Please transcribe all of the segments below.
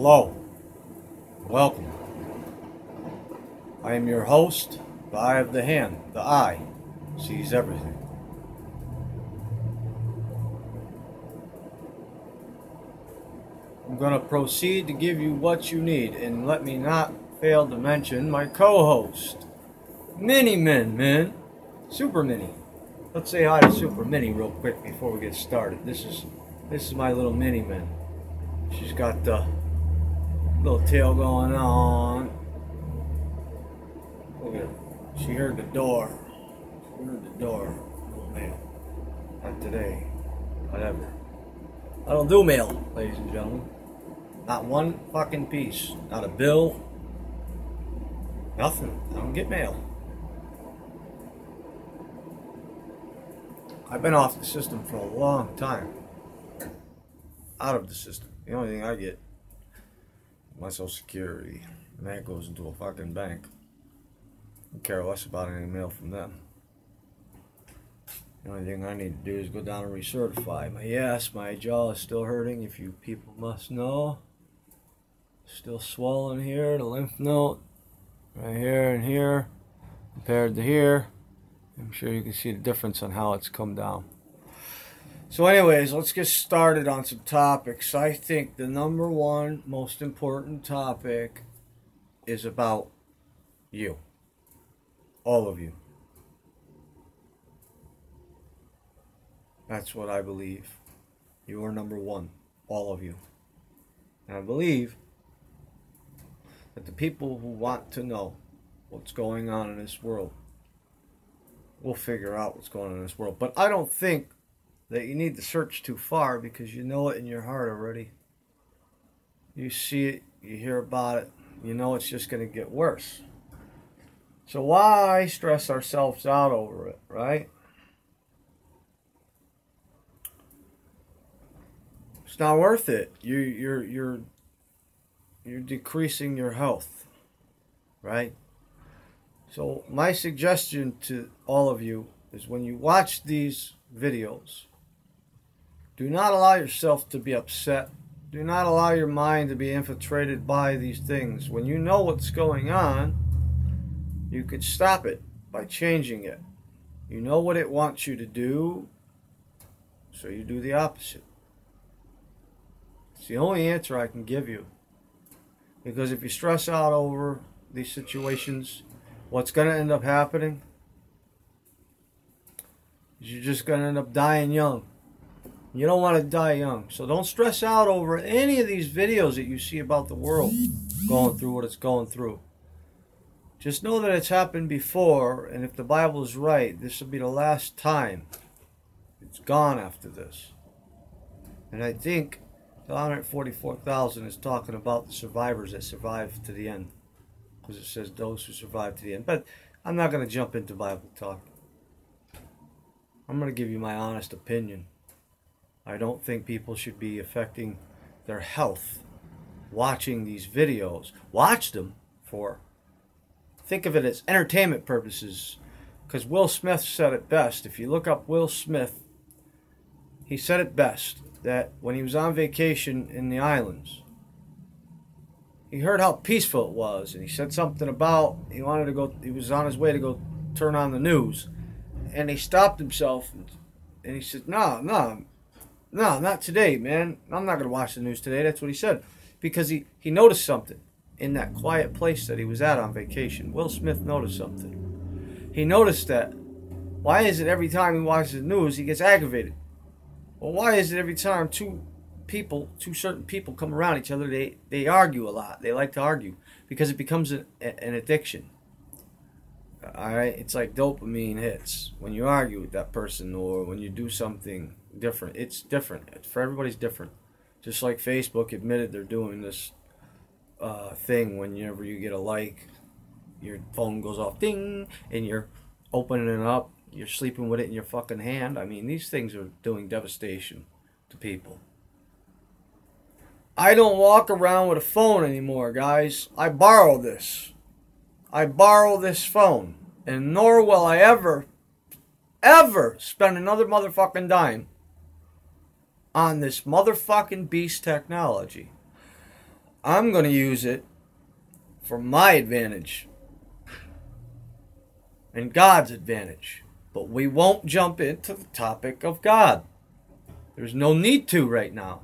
Hello, welcome. I am your host, the Eye of the Hand. The Eye sees everything. I'm going to proceed to give you what you need, and let me not fail to mention my co-host, Mini Man, Super Mini. Let's say hi to Super Mini real quick before we get started. This is my little Mini Man. She's got the little tail going on. Look at her. She heard the door. Oh man. Not today. Whatever. I don't do mail, ladies and gentlemen. Not one fucking piece. Not a bill. Nothing. I don't get mail. I've been off the system for a long time. Out of the system. The only thing I get is my Social Security. And that goes into a fucking bank. I don't care less about any mail from them. The only thing I need to do is go down and recertify. My jaw is still hurting, if you people must know. Still swollen here, the lymph node. Right here and here. Compared to here. I'm sure you can see the difference on how it's come down. So anyways, let's get started on some topics. I think the number one most important topic is about you. All of you. That's what I believe. You are number one. All of you. And I believe that the people who want to know what's going on in this world will figure out what's going on in this world. But I don't think that you need to search too far, because you know it in your heart already. You see it, you hear about it, you know it's just going to get worse. So why stress ourselves out over it, right? It's not worth it. You're decreasing your health, right? So my suggestion to all of you is, when you watch these videos, do not allow yourself to be upset. Do not allow your mind to be infiltrated by these things. When you know what's going on, you could stop it by changing it. You know what it wants you to do, so you do the opposite. It's the only answer I can give you. Because if you stress out over these situations, what's going to end up happening is you're just going to end up dying young. You don't want to die young. So don't stress out over any of these videos that you see about the world going through what it's going through. Just know that it's happened before, and if the Bible is right, this will be the last time. It's gone after this. And I think the 144,000 is talking about the survivors that survived to the end. Because it says those who survived to the end. But I'm not going to jump into Bible talk. I'm going to give you my honest opinion. I don't think people should be affecting their health watching these videos. Watch them think of it as entertainment purposes. Because Will Smith said it best. If you look up Will Smith, he said it best, that when he was on vacation in the islands, he heard how peaceful it was, and he said something about he was on his way to go turn on the news, and he stopped himself and he said, no, not today, man. I'm not going to watch the news today. That's what he said. Because he noticed something in that quiet place that he was at on vacation. Will Smith noticed something. He noticed that, why is it every time he watches the news he gets aggravated? Well, why is it every time two certain people come around each other, they argue a lot? They like to argue. Because it becomes an addiction. Alright? It's like dopamine hits when you argue with that person, or when you do something different. It's different. For everybody's different. Just like Facebook admitted they're doing this thing whenever you get a like, your phone goes off, ding, and you're opening it up, you're sleeping with it in your fucking hand. I mean, these things are doing devastation to people. I don't walk around with a phone anymore, guys. I borrow this. I borrow this phone. And nor will I ever spend another motherfucking dime on this motherfucking beast technology. I'm going to use it for my advantage and God's advantage. But we won't jump into the topic of God. There's no need to right now.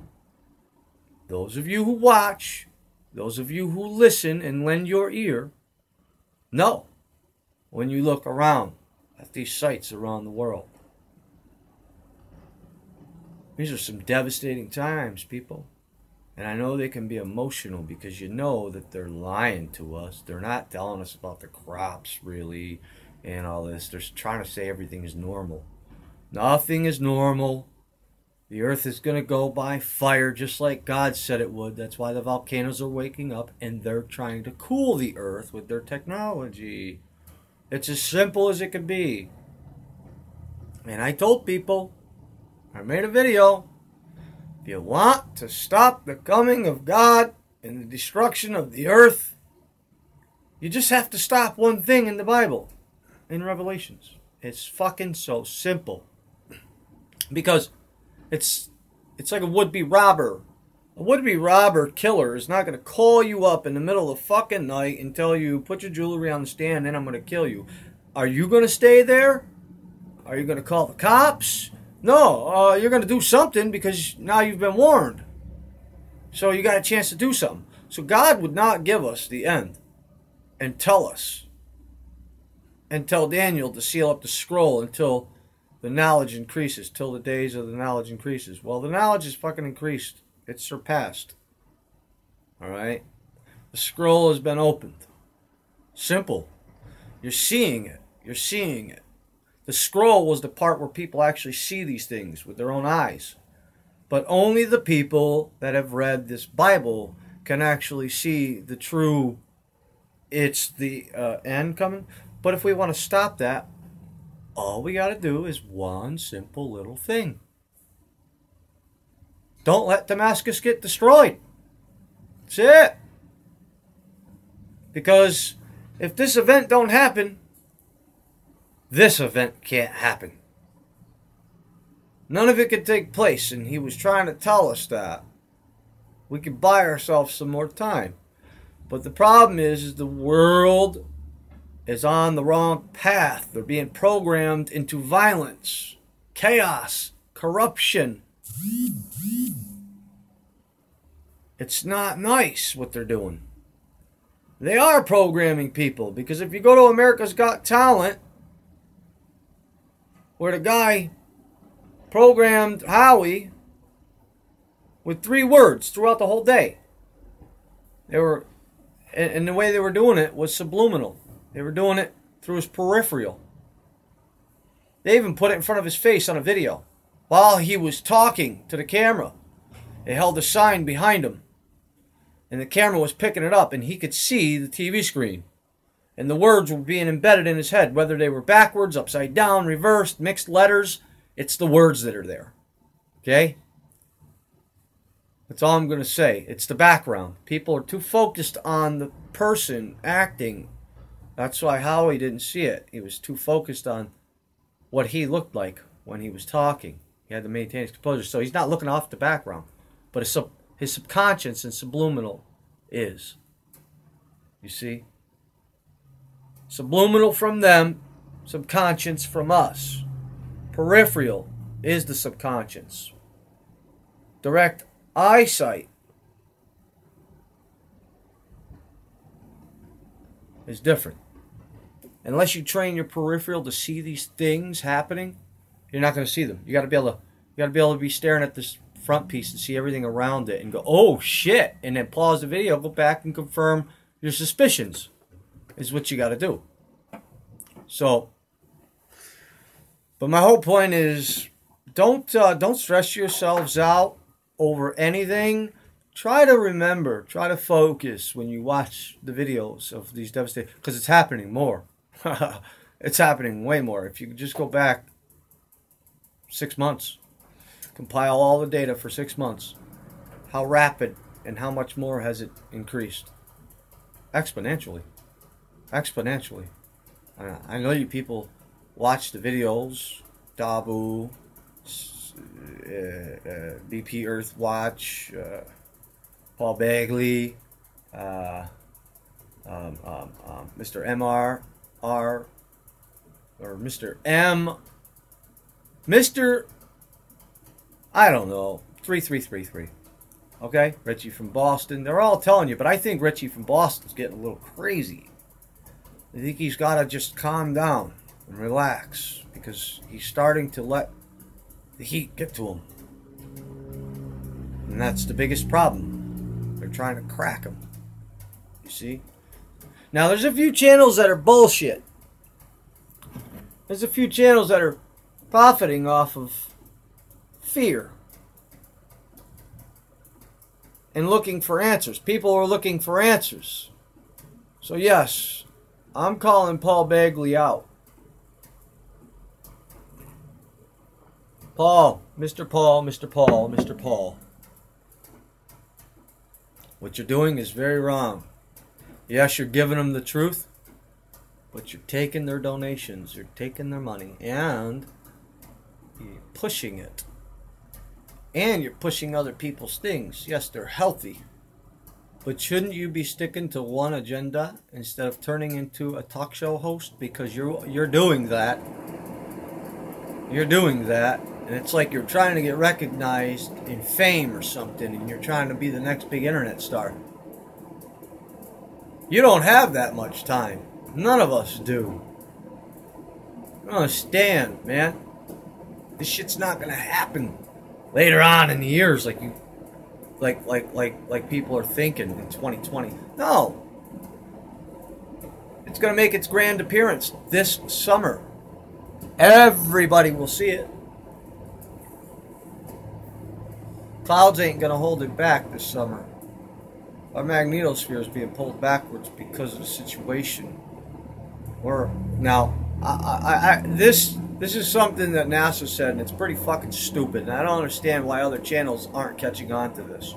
Those of you who watch, those of you who listen and lend your ear, know when you look around at these sites around the world. These are some devastating times, people. And I know they can be emotional because you know that they're lying to us. They're not telling us about the crops, really, and all this. They're trying to say everything is normal. Nothing is normal. The earth is going to go by fire just like God said it would. That's why the volcanoes are waking up, and they're trying to cool the earth with their technology. It's as simple as it can be. And I told people, I made a video, if you want to stop the coming of God and the destruction of the earth, you just have to stop one thing in the Bible, in Revelations. It's fucking so simple. Because it's like a would-be robber. A would-be robber killer is not going to call you up in the middle of the fucking night and tell you, put your jewelry on the stand and I'm going to kill you. Are you going to stay there? Are you going to call the cops? No, you're going to do something because now you've been warned. So you got a chance to do something. So God would not give us the end and tell us. And tell Daniel to seal up the scroll until the knowledge increases, till the days of the knowledge increases. Well, the knowledge is fucking increased. It's surpassed. Alright? The scroll has been opened. Simple. You're seeing it. You're seeing it. The scroll was the part where people actually see these things with their own eyes. But only the people that have read this Bible can actually see the true, it's the end coming. But if we want to stop that, all we got to do is one simple little thing. Don't let Damascus get destroyed. That's it. Because if this event don't happen, this event can't happen. None of it could take place, and he was trying to tell us that. We could buy ourselves some more time. But the problem is the world is on the wrong path. They're being programmed into violence, chaos, corruption. It's not nice what they're doing. They are programming people, because if you go to America's Got Talent, where the guy programmed Howie with 3 words throughout the whole day. They were, and the way they were doing it was subliminal. They were doing it through his peripheral. They even put it in front of his face on a video. While he was talking to the camera, they held a sign behind him. And the camera was picking it up, and he could see the TV screen. And the words were being embedded in his head, whether they were backwards, upside down, reversed, mixed letters. It's the words that are there. Okay? That's all I'm going to say. It's the background. People are too focused on the person acting. That's why Howie didn't see it. He was too focused on what he looked like when he was talking. He had to maintain his composure. So he's not looking off the background. But his subconscious and subliminal is. You see? Subliminal from them, subconscious from us. Peripheral is the subconscious. Direct eyesight is different. Unless you train your peripheral to see these things happening, you're not going to see them. You got to be able to be staring at this front piece and see everything around it and go, "Oh shit," and then pause the video, go back and confirm your suspicions. Is what you got to do. So, but my whole point is, don't stress yourselves out over anything. Try to remember, try to focus when you watch the videos of these devastating, because it's happening more. It's happening way more. If you could just go back 6 months, compile all the data for 6 months, how rapid and how much more has it increased? Exponentially. Exponentially. I know you people watch the videos, Dabu, BP Earth Watch, Paul Bagley, Mr. MR, or Mr. M, Mr. I don't know, 3333. Okay, Richie from Boston. They're all telling you, but I think Richie from Boston's getting a little crazy. I think he's got to just calm down and relax, because he's starting to let the heat get to him. And that's the biggest problem. They're trying to crack him. You see? Now, there's a few channels that are bullshit. There's a few channels that are profiting off of fear and looking for answers. People are looking for answers. So, yes, I'm calling Paul Bagley out. Paul, Mr. Paul, Mr. Paul, Mr. Paul. What you're doing is very wrong. Yes, you're giving them the truth, but you're taking their donations, you're taking their money, and you're pushing it. And you're pushing other people's things. Yes, they're healthy. But shouldn't you be sticking to one agenda instead of turning into a talk show host? Because you're doing that. You're doing that. And it's like you're trying to get recognized in fame or something, and you're trying to be the next big internet star. You don't have that much time. None of us do. I don't understand, man. This shit's not gonna happen later on in the years like you like people are thinking in 2020. No. It's gonna make its grand appearance this summer. Everybody will see it. Clouds ain't gonna hold it back this summer. Our magnetosphere is being pulled backwards because of the situation. This is something that NASA said, and it's pretty fucking stupid, and I don't understand why other channels aren't catching on to this.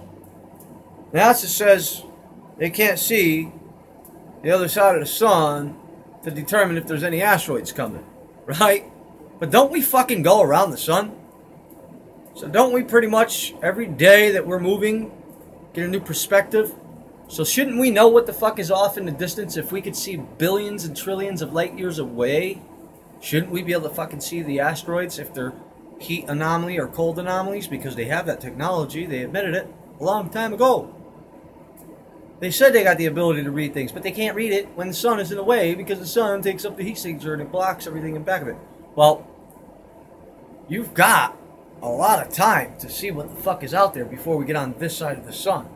NASA says they can't see the other side of the sun to determine if there's any asteroids coming, right? But don't we fucking go around the sun? So don't we pretty much, every day that we're moving, get a new perspective? So shouldn't we know what the fuck is off in the distance if we could see billions and trillions of light years away? Shouldn't we be able to fucking see the asteroids if they're heat anomaly or cold anomalies? Because they have that technology. They admitted it a long time ago. They said they got the ability to read things, but they can't read it when the sun is in the way because the sun takes up the heat signature and it blocks everything in back of it. Well, you've got a lot of time to see what the fuck is out there before we get on this side of the sun.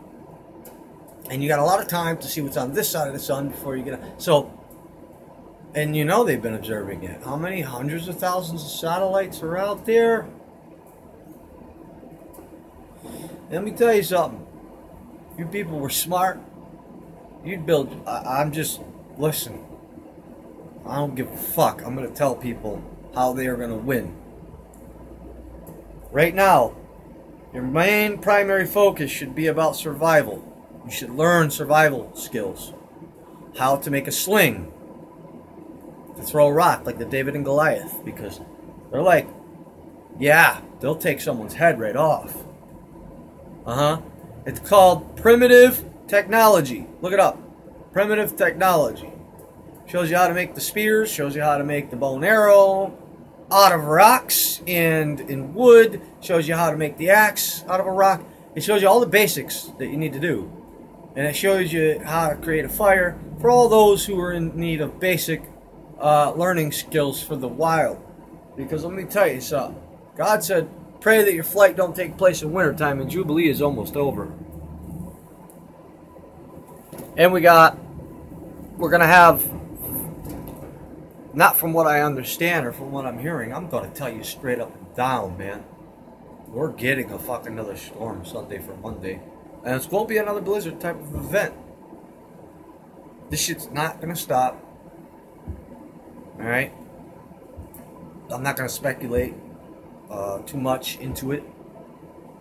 And you got a lot of time to see what's on this side of the sun before you get on. So, and you know they've been observing it. How many hundreds of thousands of satellites are out there? Let me tell you something. If you people were smart, you'd build... I'm just... Listen. I don't give a fuck. I'm going to tell people how they are going to win. Right now, your main primary focus should be about survival. You should learn survival skills. How to make a sling. To throw a rock like the David and Goliath. Because they're like, yeah, they'll take someone's head right off. It's called primitive technology. Look it up. Primitive technology. Shows you how to make the spears. Shows you how to make the bow and arrow out of rocks and in wood. Shows you how to make the axe out of a rock. It shows you all the basics that you need to do. And it shows you how to create a fire for all those who are in need of basic learning skills for the wild. Because let me tell you something. God said, pray that your flight don't take place in wintertime, and Jubilee is almost over. And we're going to have, not from what I understand or from what I'm hearing, I'm going to tell you straight up and down, man. We're getting a fucking another storm Sunday for Monday. And it's going to be another blizzard type of event. This shit's not going to stop. Alright? I'm not going to speculate too much into it.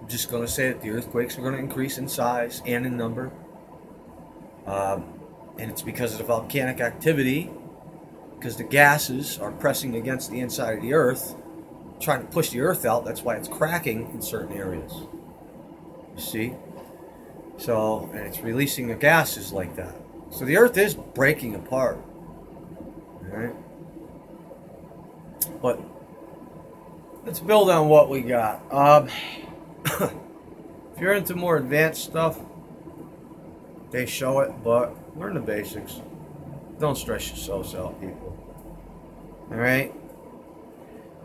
I'm just going to say that the earthquakes are going to increase in size and in number. And it's because of the volcanic activity. Because the gases are pressing against the inside of the earth. Trying to push the earth out. That's why it's cracking in certain areas. You see? So, and it's releasing the gases like that. So the Earth is breaking apart. Alright? But let's build on what we got. If you're into more advanced stuff, they show it, but learn the basics. Don't stress yourselves out, people. Alright?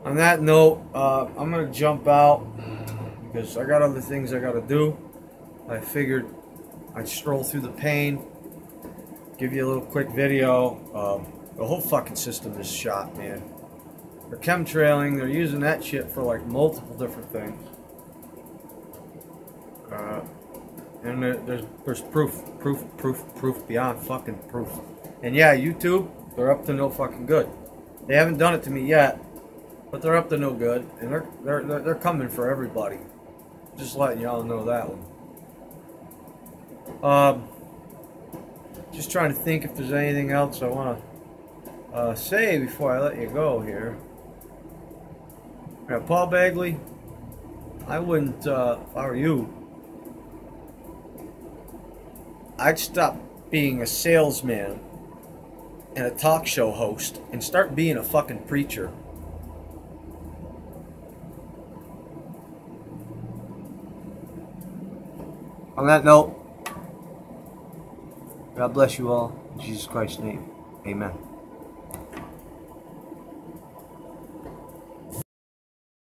On that note, I'm going to jump out because I got other things I got to do. I figured I'd stroll through the pain, give you a little quick video. The whole fucking system is shot, man. They're chemtrailing. They're using that shit for like multiple different things. And there's proof beyond fucking proof. And yeah, YouTube, they're up to no fucking good. They haven't done it to me yet, but they're up to no good, and they're coming for everybody. Just letting y'all know that one. Just trying to think if there's anything else I want to say before I let you go here. Yeah, Paul Bagley, I wouldn't, if I were you, I'd stop being a salesman and a talk show host and start being a fucking preacher. On that note, God bless you all. In Jesus Christ's name, amen.